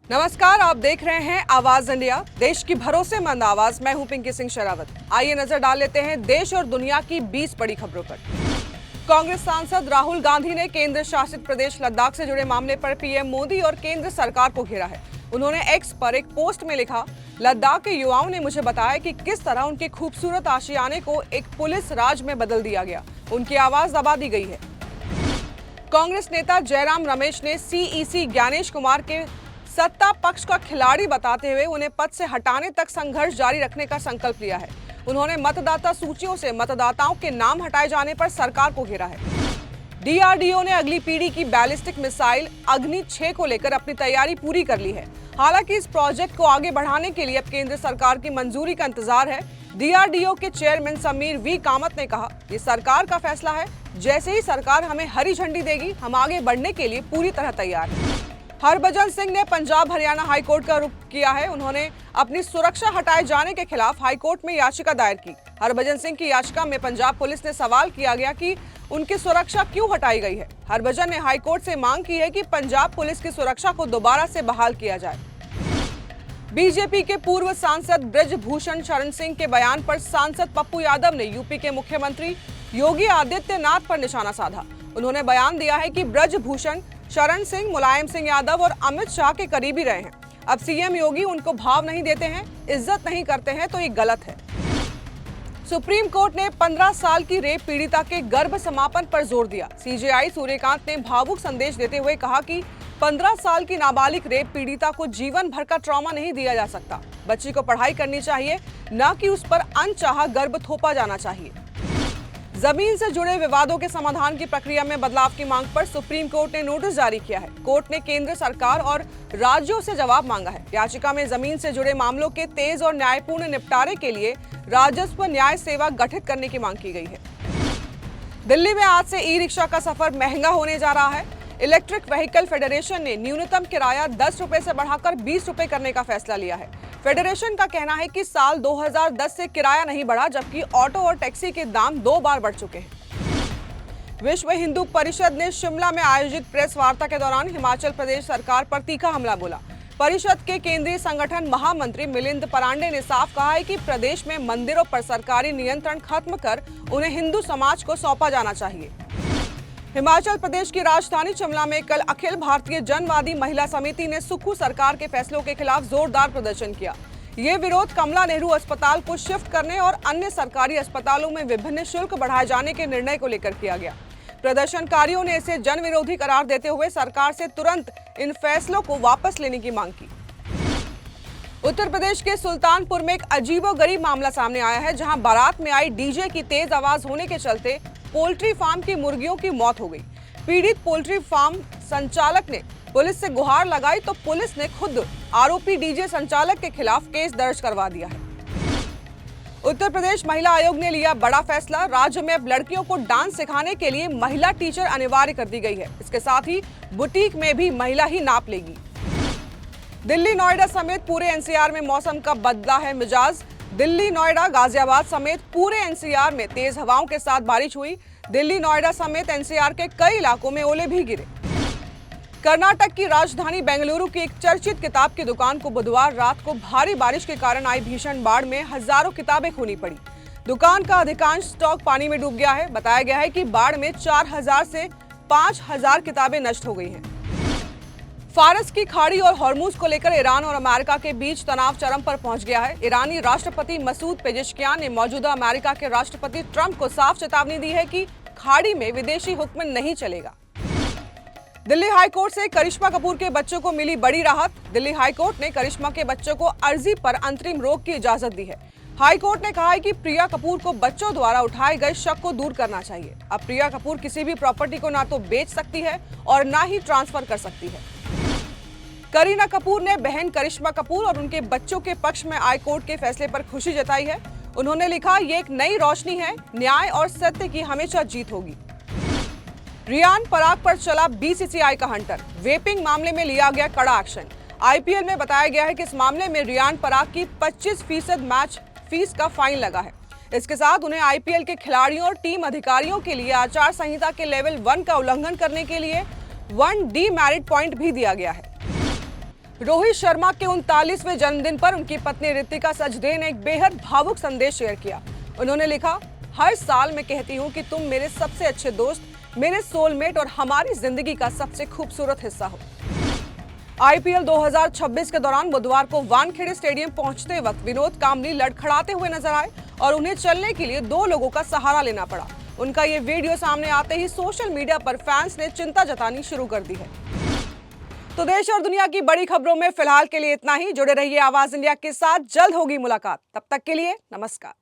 नमस्कार, आप देख रहे हैं आवाज इंडिया, देश की भरोसेमंद आवाज। मैं हूं पिंकी सिंह शरावत। आइए नजर डाल लेते हैं देश और दुनिया की 20 बड़ी खबरों पर। कांग्रेस सांसद राहुल गांधी ने केंद्र शासित प्रदेश लद्दाख से जुड़े मामले पर पीएम मोदी और केंद्र सरकार को घेरा है। उन्होंने एक्स पर एक पोस्ट में लिखा, लद्दाख के युवाओं ने मुझे बताया कि किस तरह उनके खूबसूरत आशियाने को एक पुलिस राज में बदल दिया गया, उनकी आवाज दबा दी गई है। कांग्रेस नेता जयराम रमेश ने सीईसी ज्ञानेश कुमार के सत्ता पक्ष का खिलाड़ी बताते हुए उन्हें पद से हटाने तक संघर्ष जारी रखने का संकल्प लिया है। उन्होंने मतदाता सूचियों से मतदाताओं के नाम हटाए जाने पर सरकार को घेरा है। डीआरडीओ ने अगली पीढ़ी की बैलिस्टिक मिसाइल अग्नि 6 को लेकर अपनी तैयारी पूरी कर ली है। हालांकि इस प्रोजेक्ट को आगे बढ़ाने के लिए अब केंद्र सरकार की मंजूरी का इंतजार है। डीआरडीओ के चेयरमैन समीर वी कामत ने कहा, ये सरकार का फैसला है, जैसे ही सरकार हमें हरी झंडी देगी हम आगे बढ़ने के लिए पूरी तरह तैयार हैं। हरभजन सिंह ने पंजाब हरियाणा हाईकोर्ट का रुख किया है। उन्होंने अपनी सुरक्षा हटाए जाने के खिलाफ हाईकोर्ट में याचिका दायर की। हरभजन सिंह की याचिका में पंजाब पुलिस ने सवाल किया गया कि उनकी सुरक्षा क्यों हटाई गई है। हरभजन ने हाईकोर्ट से मांग की है कि पंजाब पुलिस की सुरक्षा को दोबारा से बहाल किया जाए। बीजेपी के पूर्व सांसद ब्रजभूषण शरण सिंह के बयान पर सांसद पप्पू यादव ने यूपी के मुख्यमंत्री योगी आदित्यनाथ पर निशाना साधा। उन्होंने बयान दिया है कि ब्रजभूषण शरण सिंह मुलायम सिंह यादव और अमित शाह के करीबी रहे हैं। अब सीएम योगी उनको भाव नहीं देते हैं, इज्जत नहीं करते हैं, तो ये गलत है। सुप्रीम कोर्ट ने 15 साल की रेप पीड़िता के गर्भ समापन पर जोर दिया। सीजेआई सूर्यकांत ने भावुक संदेश देते हुए कहा कि 15 साल की नाबालिग रेप पीड़िता को जीवन भर का ट्रॉमा नहीं दिया जा सकता। बच्ची को पढ़ाई करनी चाहिए, न कि उस पर अनचाहा गर्भ थोपा जाना चाहिए। जमीन से जुड़े विवादों के समाधान की प्रक्रिया में बदलाव की मांग पर सुप्रीम कोर्ट ने नोटिस जारी किया है। कोर्ट ने केंद्र सरकार और राज्यों से जवाब मांगा है। याचिका में जमीन से जुड़े मामलों के तेज और न्यायपूर्ण निपटारे के लिए राजस्व न्याय सेवा गठित करने की मांग की गई है। दिल्ली में आज से ई रिक्शा का सफर महंगा होने जा रहा है। इलेक्ट्रिक व्हीकल फेडरेशन ने न्यूनतम किराया 10 रुपए से बढ़ाकर 20 रुपए करने का फैसला लिया है। फेडरेशन का कहना है कि साल 2010 से किराया नहीं बढ़ा, जबकि ऑटो और टैक्सी के दाम 2 बार बढ़ चुके हैं। विश्व हिंदू परिषद ने शिमला में आयोजित प्रेस वार्ता के दौरान हिमाचल प्रदेश सरकार पर तीखा हमला बोला। परिषद के केंद्रीय संगठन महामंत्री मिलिंद परांडे ने साफ कहा है कि प्रदेश में मंदिरों पर सरकारी नियंत्रण खत्म कर उन्हें हिंदू समाज को सौंपा जाना चाहिए। हिमाचल प्रदेश की राजधानी शिमला में कल अखिल भारतीय जनवादी महिला समिति ने सुक्खू सरकार के फैसलों के खिलाफ जोरदार प्रदर्शन किया। ये विरोध कमला नेहरू अस्पताल को शिफ्ट करने और अन्य सरकारी अस्पतालों में विभिन्न शुल्क बढ़ाए जाने के निर्णय को लेकर किया गया। प्रदर्शनकारियों ने इसे जन विरोधी करार देते हुए सरकार से तुरंत इन फैसलों को वापस लेने की मांग की। उत्तर प्रदेश के सुल्तानपुर में एक अजीबोगरीब मामला सामने आया है, जहां बारात में आई डीजे की तेज आवाज होने के चलते पोल्ट्री फार्म की मुर्गियों की मौत हो गई। पीड़ित पोल्ट्री फार्म संचालक ने पुलिस से गुहार लगाई तो पुलिस ने खुद आरोपी डीजे संचालक के खिलाफ केस दर्ज करवा दिया है। उत्तर प्रदेश महिला आयोग ने लिया बड़ा फैसला। राज्य में अब लड़कियों को डांस सिखाने के लिए महिला टीचर अनिवार्य कर दी गई है। इसके साथ ही बुटीक में भी महिला ही नाप लेगी। दिल्ली नोएडा समेत पूरे एनसीआर में मौसम का बदला है मिजाज। दिल्ली नोएडा गाजियाबाद समेत पूरे एनसीआर में तेज हवाओं के साथ बारिश हुई। दिल्ली नोएडा समेत एनसीआर के कई इलाकों में ओले भी गिरे। कर्नाटक की राजधानी बेंगलुरु की एक चर्चित किताब की दुकान को बुधवार रात को भारी बारिश के कारण आई भीषण बाढ़ में हजारों किताबें खोनी पड़ी। दुकान का अधिकांश स्टॉक पानी में डूब गया है। बताया गया है कि बाढ़ में 4000 से 5000 किताबें नष्ट हो गई हैं। फारस की खाड़ी और हॉर्मुज को लेकर ईरान और अमेरिका के बीच तनाव चरम पर पहुंच गया है। ईरानी राष्ट्रपति मसूद पेजेश्कियान ने मौजूदा अमेरिका के राष्ट्रपति ट्रंप को साफ चेतावनी दी है कि खाड़ी में विदेशी हुक्म नहीं चलेगा। दिल्ली हाईकोर्ट से करिश्मा कपूर के बच्चों को मिली बड़ी राहत। दिल्ली हाईकोर्ट ने करिश्मा के बच्चों को अर्जी पर अंतरिम रोक की इजाजत दी है। हाईकोर्ट ने कहा है कि प्रिया कपूर को बच्चों द्वारा उठाए गए शक को दूर करना चाहिए। अब प्रिया कपूर किसी भी प्रॉपर्टी को ना तो बेच सकती है और ना ही ट्रांसफर कर सकती है। करीना कपूर ने बहन करिश्मा कपूर और उनके बच्चों के पक्ष में हाई कोर्ट के फैसले पर खुशी जताई है। उन्होंने लिखा, ये एक नई रोशनी है, न्याय और सत्य की हमेशा जीत होगी। रियान पराग पर चला बीसीसीआई का हंटर। वेपिंग मामले में लिया गया कड़ा एक्शन। आईपीएल में बताया गया है कि इस मामले में रियान पराग की 25% मैच फीस का फाइन लगा है। इसके साथ उन्हें आईपीएल के खिलाड़ियों और टीम अधिकारियों के लिए आचार संहिता के लेवल 1 का उल्लंघन करने के लिए 1 डीमेरिट पॉइंट भी दिया गया है। रोहित शर्मा के 39वें जन्मदिन पर उनकी पत्नी रितिका सजदे ने एक बेहद भावुक संदेश शेयर किया। उन्होंने लिखा, हर साल मैं कहती हूँ कि तुम मेरे सबसे अच्छे दोस्त, मेरे सोलमेट और हमारी जिंदगी का सबसे खूबसूरत हिस्सा हो। आईपीएल 2026 के दौरान बुधवार को वानखेड़े स्टेडियम पहुंचते वक्त विनोद कांबली लड़खड़ाते हुए नजर आए और उन्हें चलने के लिए 2 लोगों का सहारा लेना पड़ा। उनका ये वीडियो सामने आते ही सोशल मीडिया पर फैंस ने चिंता जतानी शुरू कर दी है। तो देश और दुनिया की बड़ी खबरों में फिलहाल के लिए इतना ही। जुड़े रहिए आवाज इंडिया के साथ, जल्द होगी मुलाकात। तब तक के लिए नमस्कार।